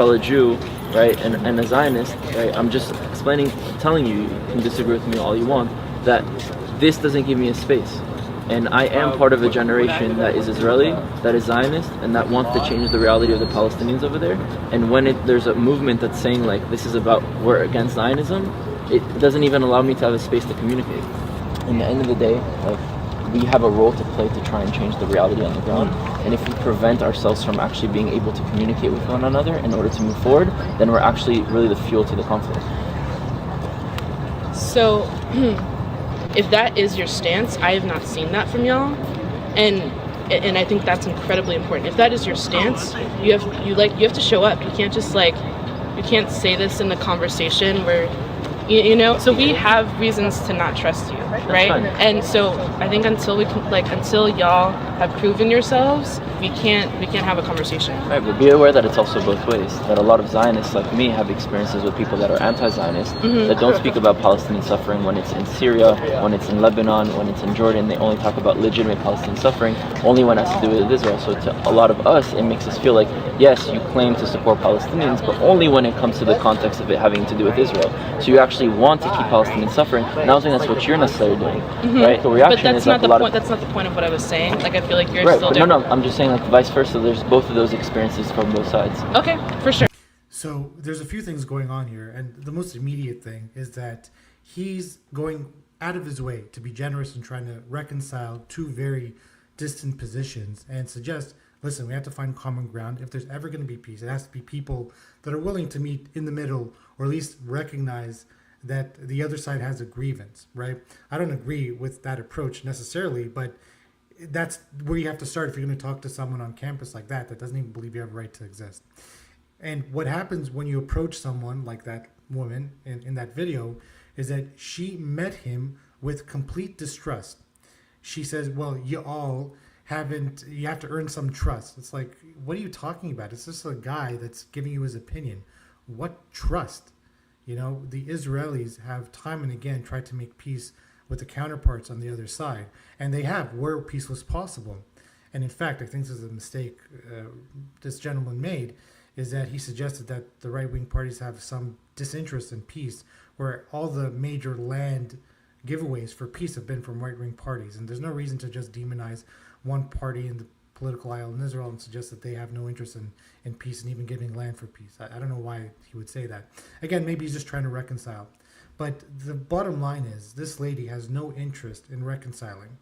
fellow Jew, right, and a Zionist, right, I'm just telling you, you can disagree with me all you want, that this doesn't give me a space. And I am part of a generation that is Israeli, that is Zionist, and that wants to change the reality of the Palestinians over there. And when there's a movement that's saying like this is about we're against Zionism, it doesn't even allow me to have a space to communicate. In the end of the day, like, we have a role to play to try and change the reality on the ground. And if we prevent ourselves from actually being able to communicate with one another in order to move forward, then we're actually really the fuel to the conflict. So, if that is your stance, I have not seen that from y'all, and I think that's incredibly important. If that is your stance, you have to show up. You can't just you can't say this in a conversation where you know. So we have reasons to not trust you, right? And so I think until y'all have proven yourselves, we can't have a conversation. Right, but be aware that it's also both ways. That a lot of Zionists like me have experiences with people that are anti-Zionist, that don't speak about Palestinian suffering when it's in Syria, when it's in Lebanon, when it's in Jordan. They only talk about legitimate Palestinian suffering only when it has to do with Israel. So to a lot of us, it makes us feel like, yes, you claim to support Palestinians, but only when it comes to the context of it having to do with Israel. So you actually want to keep Palestinians suffering. And I don't think that's what you're necessarily doing, right? The reaction but that's is not like the point. That's not the point of what I was saying. Like I feel like you're right, still but no, I'm just saying like vice versa. There's both of those experiences from both sides. Okay, for sure. So there's a few things going on here, and the most immediate thing is that he's going out of his way to be generous and trying to reconcile two very distant positions and suggest, listen, we have to find common ground. If there's ever going to be peace, it has to be people that are willing to meet in the middle, or at least recognize that the other side has a grievance, right? I don't agree with that approach necessarily, but that's where you have to start if you're going to talk to someone on campus like that doesn't even believe you have a right to exist. And what happens when you approach someone like that woman in that video is that she met him with complete distrust. She says, well, you have to earn some trust. It's like, what are you talking about? It's just a guy that's giving you his opinion. What trust? You know, the Israelis have time and again tried to make peace with the counterparts on the other side, and they have where peace was possible. And in fact, I think this is a mistake this gentleman made, is that he suggested that the right-wing parties have some disinterest in peace, where all the major land giveaways for peace have been from right-wing parties. And there's no reason to just demonize one party in the political aisle in Israel and suggest that they have no interest in peace and even giving land for peace. I don't know why he would say that. Again, maybe he's just trying to reconcile. But the bottom line is this lady has no interest in reconciling.